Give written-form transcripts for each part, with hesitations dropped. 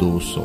200,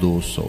200,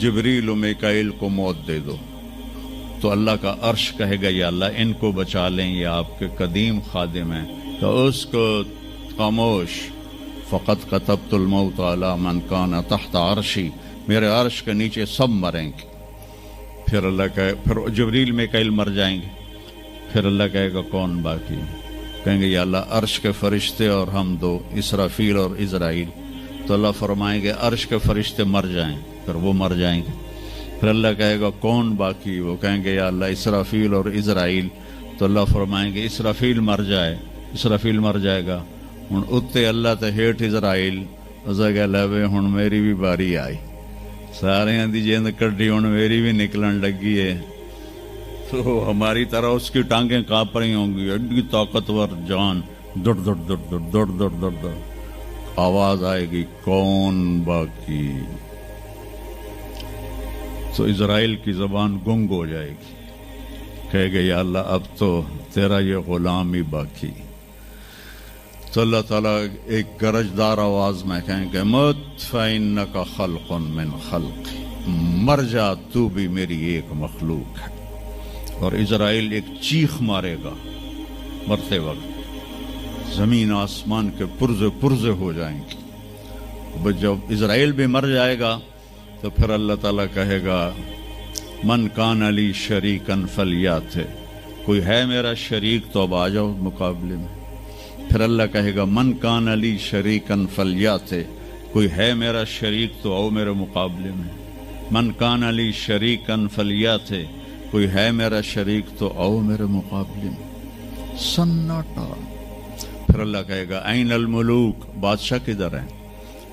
جبریل و میکائیل کو موت دے دو، تو اللہ کا عرش کہے گا یا اللہ ان کو بچا لیں، یہ آپ کے قدیم خادم ہیں، تو اس کو خاموش، فقط کتبت الموت علی من کان تحت عرشی، میرے عرش کے نیچے سب مریں گے۔ پھر اللہ کہے، پھر جبریل میکائیل مر جائیں گے، پھر اللہ کہے گا کون باقی؟ کہیں گے یا اللہ عرش کے فرشتے اور ہم دو، اسرافیل اور عزرائیل۔ تو اللہ فرمائیں گے عرش کے فرشتے مر جائیں، پھر وہ مر جائیں گے۔ پھر اللہ کہے گا کون باقی؟ وہ کہیں گے یا اللہ اسرافیل اور عزرائیل۔ تو اللہ فرمائیں گے اسرافیل مر جائے، اسرافیل مر جائے گا، ہن اتے اللہ تے ہیٹھ عزرائیل، اسا کہ لے ہن میری بھی باری آئی، سارے دی جیند کڈی ہن میری بھی نکلن لگی ہے۔ تو ہماری طرح اس کی ٹانگیں کانپ رہی ہوں گی، ایڈی طاقتور جان، دڑ دڑ دڑ دڑ دڑ دڑ دڑ دڑ، آواز آئے گی کون باقی؟ تو اسرائیل کی زبان گنگ ہو جائے گی، کہے گا یا اللہ اب تو تیرا یہ غلام ہی باقی۔ تو اللہ تعالیٰ ایک گرجدار آواز میں کہیں گے مت فإنک خلق من خلق، مر جا تو بھی میری ایک مخلوق ہے۔ اور اسرائیل ایک چیخ مارے گا مرتے وقت، زمین آسمان کے پرزے پرزے ہو جائیں گے۔ جب اسرائیل بھی مر جائے گا تو پھر اللہ تعالیٰ کہے گا من کان علی شریکن فلیات، کوئی ہے میرا شریک تو اب آ جاؤ مقابلے میں۔ پھر اللہ کہے گا من کان علی شریکن فلیات، کوئی ہے میرا شریک تو آؤ میرے مقابلے میں۔ من کان علی شریکن فلیات، کوئی ہے میرا شریک تو آؤ میرے مقابلے میں۔ سناٹا۔ پھر اللہ کہے گا این الملوک، بادشاہ کدھر ہیں؟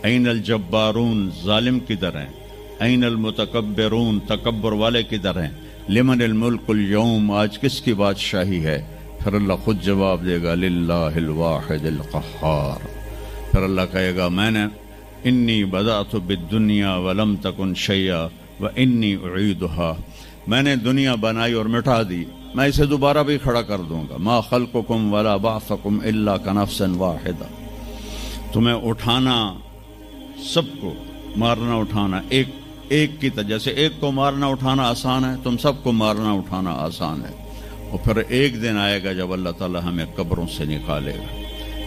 این الجبارون، ظالم کدھر ہیں؟ این المتکبرون، تکبر والے کدھر ہیں؟ لمن الملک اليوم، آج کس کی بادشاہی ہے؟ پھر اللہ خود جواب دے گا للہ الواحد القہار۔ پھر اللہ کہے گا میں نے انی بدأت بالدنیا ولم تکن شیئا وانی اعیدها، میں نے دنیا بنائی اور مٹا دی، میں اسے دوبارہ بھی کھڑا کر دوں گا۔ ما خلقکم ولا بعثکم الا کنفس واحدہ، تمہیں اٹھانا، سب کو مارنا اٹھانا ایک کی طرح، جیسے ایک کو مارنا اٹھانا آسان ہے، تم سب کو مارنا اٹھانا آسان ہے۔ اور پھر ایک دن آئے گا جب اللہ تعالیٰ ہمیں قبروں سے نکالے گا۔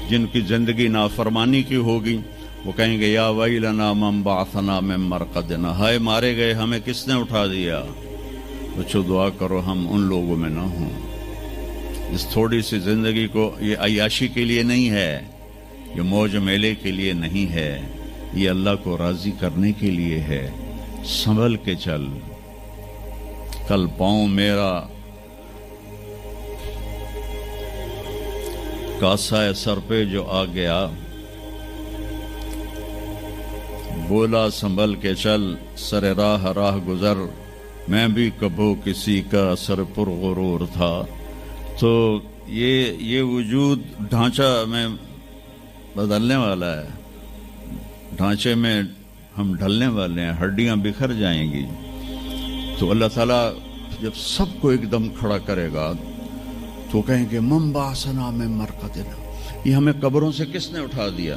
جن کی زندگی نافرمانی کی ہوگی وہ کہیں گے یا ویلنا من بعثنا من مرقدنا، ہائے مارے گئے ہمیں کس نے اٹھا دیا؟ بچو دعا کرو ہم ان لوگوں میں نہ ہوں۔ اس تھوڑی سی زندگی کو یہ عیاشی کے لیے نہیں ہے، یہ موج میلے کے لیے نہیں ہے، یہ اللہ کو راضی کرنے کے لیے ہے۔ سنبھل کے چل، کل پاؤں میرا کاسا سر پہ جو آ گیا، بولا سنبھل کے چل سر راہ راہ گزر، میں بھی کبھو کسی کا سر پر غرور تھا۔ تو یہ وجود ڈھانچہ میں بدلنے والا ہے، ڈھانچے میں ہم ڈھلنے والے ہیں، ہڈیاں بکھر جائیں گی۔ تو اللہ تعالیٰ جب سب کو ایک دم کھڑا کرے گا تو کہیں گے من بعثنا من مرقدنا، یہ ہمیں قبروں سے کس نے اٹھا دیا؟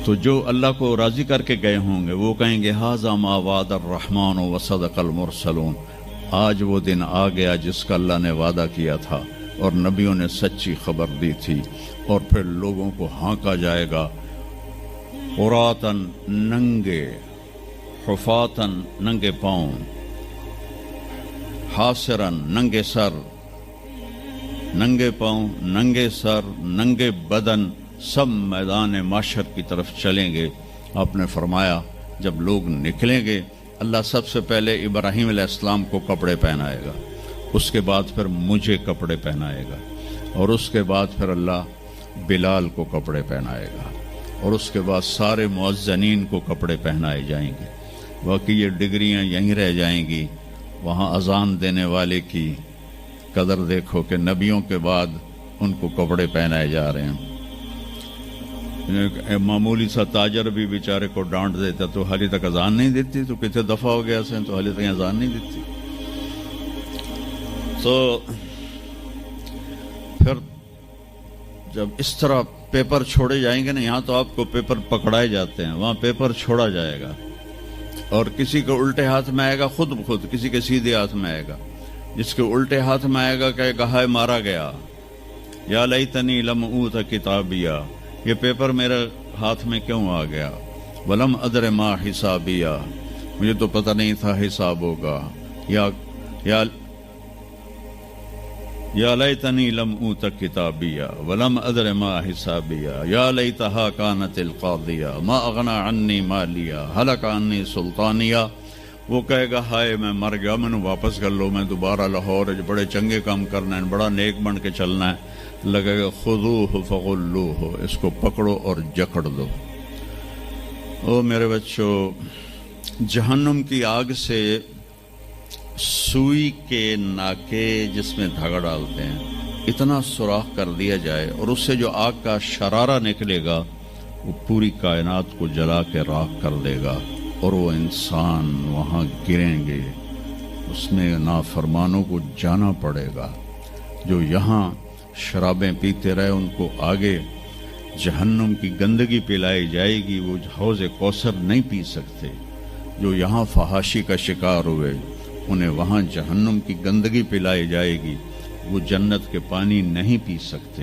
تو جو اللہ کو راضی کر کے گئے ہوں گے وہ کہیں گے ھذا ما وعد الرحمن وصدق المرسلون، آج وہ دن آ گیا جس کا اللہ نے وعدہ کیا تھا اور نبیوں نے سچی خبر دی تھی۔ اور پھر لوگوں کو ہانکا جائے گا عراۃً، ننگے، حفاتً، ننگے پاؤں، حاسراً، ننگے سر، ننگے پاؤں، ننگے سر، ننگے بدن، سب میدان معاشر کی طرف چلیں گے۔ آپ نے فرمایا جب لوگ نکلیں گے اللہ سب سے پہلے ابراہیم علیہ السلام کو کپڑے پہنائے گا، اس کے بعد پھر مجھے کپڑے پہنائے گا، اور اس کے بعد پھر اللہ بلال کو کپڑے پہنائے گا، اور اس کے بعد سارے مؤذنین کو کپڑے پہنائے جائیں گے۔ باقی یہ ڈگریاں یہیں رہ جائیں گی۔ وہاں اذان دینے والے کی قدر دیکھو کہ نبیوں کے بعد ان کو کپڑے پہنائے جا رہے ہیں۔ معمولی سا تاجر بھی بیچارے کو ڈانٹ دیتا تو حالی تک اذان نہیں دیتی، تو کتنے دفعہ ہو گیا سے تو حالی تک اذان نہیں دیتی۔ تو پھر جب اس طرح پیپر چھوڑے جائیں گے نا، یہاں تو آپ کو پیپر پکڑائے جاتے ہیں، وہاں پیپر چھوڑا جائے گا، اور کسی کے الٹے ہاتھ میں آئے گا خود بخود، کسی کے سیدھے ہاتھ میں آئے گا. جس کے الٹے ہاتھ میں آئے گا کہے گا ہائے مارا گیا، یا لیتنی لم اوت کتابیہ، یہ پیپر میرے ہاتھ میں کیوں آ گیا، ولم ادر ما حسابیہ، مجھے تو پتہ نہیں تھا حساب ہوگا، یا لیتنی لم اوت کتابیہ ولم ادر ما حسابیہ، یا لیتہا کانت القاضیہ ما اغنی عنی مالیہ ہلک عنی سلطانیہ. وہ کہے گا ہائے میں مر گیا، میں نے واپس کر لو، میں دوبارہ لاہور بڑے چنگے کام کرنا ہے، بڑا نیک بن کے چلنا ہے. لگے گا خذوہ فغلوہ، اس کو پکڑو اور جکڑ دو. او میرے بچوں، جہنم کی آگ سے سوئی کے ناکے جس میں دھاگا ڈالتے ہیں اتنا سوراخ کر دیا جائے اور اس سے جو آگ کا شرارہ نکلے گا وہ پوری کائنات کو جلا کے راکھ کر دے گا، اور وہ انسان وہاں گریں گے، اس میں نافرمانوں کو جانا پڑے گا. جو یہاں شرابیں پیتے رہے ان کو آگے جہنم کی گندگی پلائی جائے گی، وہ حوض کوثر نہیں پی سکتے. جو یہاں فحاشی کا شکار ہوئے انہیں وہاں جہنم کی گندگی پلائی جائے گی، وہ جنت کے پانی نہیں پی سکتے.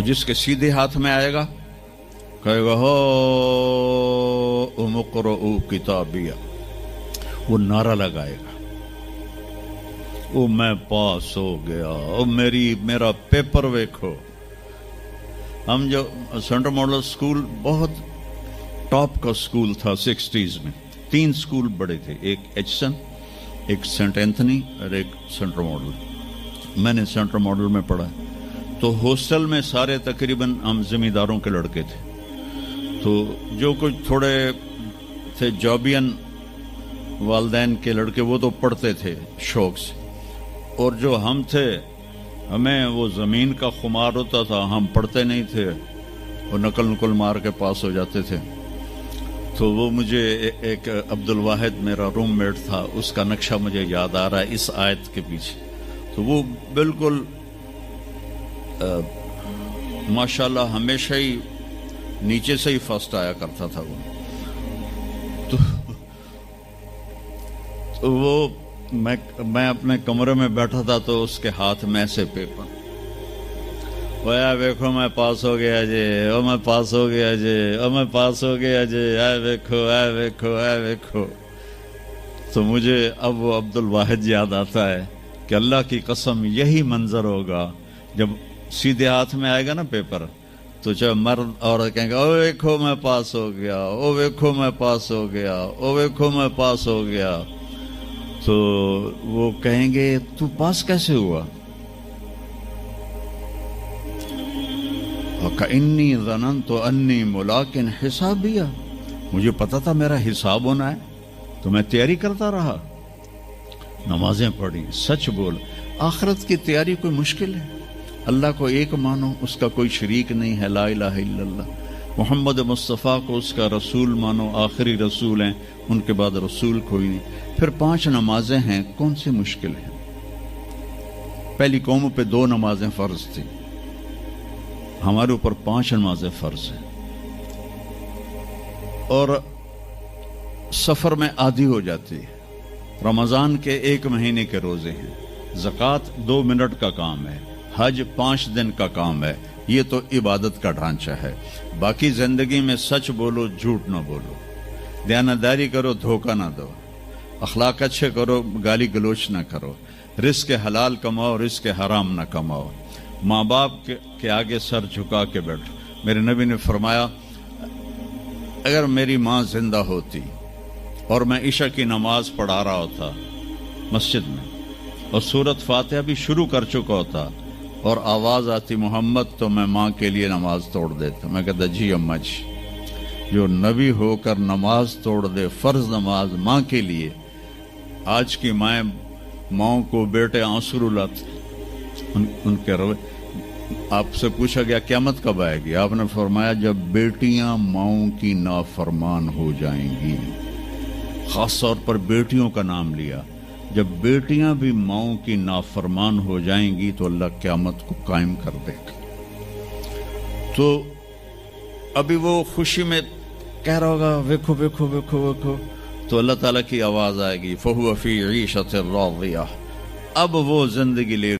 جس کے سیدھے ہاتھ میں آئے گا کہے گا ہو مقرؤ کتابیہ، وہ نعرہ لگائے گا، او میں پاس ہو گیا، او میرا پیپر ویکھو. ہم جو سینٹرل ماڈل سکول بہت ٹاپ کا سکول تھا 60s میں، 3 سکول بڑے تھے، ایک ایچسن، ایک سینٹ اینتھنی اور ایک سینٹرل ماڈل. میں نے سینٹرل ماڈل میں پڑھا، تو ہاسٹل میں سارے تقریباً ہم زمینداروں کے لڑکے تھے. تو جو کچھ تھوڑے تھے جابین والدین کے لڑکے وہ تو پڑھتے تھے شوق سے، اور جو ہم تھے ہمیں وہ زمین کا خمار ہوتا تھا، ہم پڑھتے نہیں تھے اور نقل مار کے پاس ہو جاتے تھے. تو وہ مجھے ایک عبد الواحد میرا روم میٹ تھا، اس کا نقشہ مجھے یاد آ رہا ہے اس آیت کے پیچھے. تو وہ بالکل ماشاءاللہ ہمیشہ ہی نیچے سے ہی فرسٹ آیا کرتا تھا. تو وہ میں اپنے کمرے میں بیٹھا تھا تو اس کے ہاتھ میں سے پیپر، ویکھو میں پاس ہو گیا جی، او میں پاس ہو گیا جی، او میں پاس ہو گیا جی، ویکھو. تو مجھے اب وہ عبد الواحد یاد آتا ہے کہ اللہ کی قسم یہی منظر ہوگا جب سیدھے ہاتھ میں آئے گا نا پیپر، تو چاہے مرد عورت کہیں گے او ویکھو میں پاس ہو گیا، او ویکھو میں پاس ہو گیا، او ویکھو میں پاس ہو گیا. تو وہ کہیں گے تو پاس کیسے ہوا؟ وَكَإِنِّي ظَنَنْتُ أَنِّي مُلَاقٍ حِسَابِيَّ، مجھے پتا تھا میرا حساب ہونا ہے تو میں تیاری کرتا رہا، نمازیں پڑھی، سچ بول. آخرت کی تیاری کوئی مشکل ہے؟ اللہ کو ایک مانو، اس کا کوئی شریک نہیں ہے، لا الہ الا اللہ. محمد مصطفیٰ کو اس کا رسول مانو، آخری رسول ہیں، ان کے بعد رسول کوئی نہیں. پھر 5 نمازیں ہیں، کون سی مشکل ہے؟ پہلی قوموں پہ 2 نمازیں فرض تھی، ہمارے اوپر 5 نمازیں فرض ہیں. اور سفر میں آدھی ہو جاتی ہے. رمضان کے 1 مہینے کے روزے ہیں، زکوٰۃ 2 منٹ کا کام ہے، حج 5 دن کا کام ہے. یہ تو عبادت کا ڈھانچہ ہے. باقی زندگی میں سچ بولو، جھوٹ نہ بولو، دیانتداری کرو، دھوکہ نہ دو، اخلاق اچھے کرو، گالی گلوچ نہ کرو، رزق حلال کماؤ، رزق حرام نہ کماؤ، ماں باپ کے آگے سر جھکا کے بیٹھو. میرے نبی نے فرمایا اگر میری ماں زندہ ہوتی اور میں عشاء کی نماز پڑھا رہا ہوتا مسجد میں اور سورت فاتحہ بھی شروع کر چکا ہوتا اور آواز آتی محمد، تو میں ماں کے لیے نماز توڑ دیتا. میں کہتا جی اماں جی، جو نبی ہو کر نماز توڑ دے، فرض نماز ماں کے لیے. آج کی ماؤں کو بیٹے آنسو رلاتے ان کے روے. آپ سے پوچھا گیا قیامت کب آئے گی؟ آپ نے فرمایا جب بیٹیاں ماؤں کی نافرمان ہو جائیں گی. خاص طور پر بیٹیوں کا نام لیا. جب بیٹیاں بھی ماؤں کی نافرمان ہو جائیں گی تو اللہ قیامت کو قائم کر دے گا. تو ابھی وہ خوشی میں کہہ رہا ہوگا ویکھو ویکھو ویکھو ویکھو، تو اللہ تعالیٰ کی آواز آئے گی فَهُوَ فِي عِيشَةٍ رَاضِيَةٍ، اب وہ زندگی لے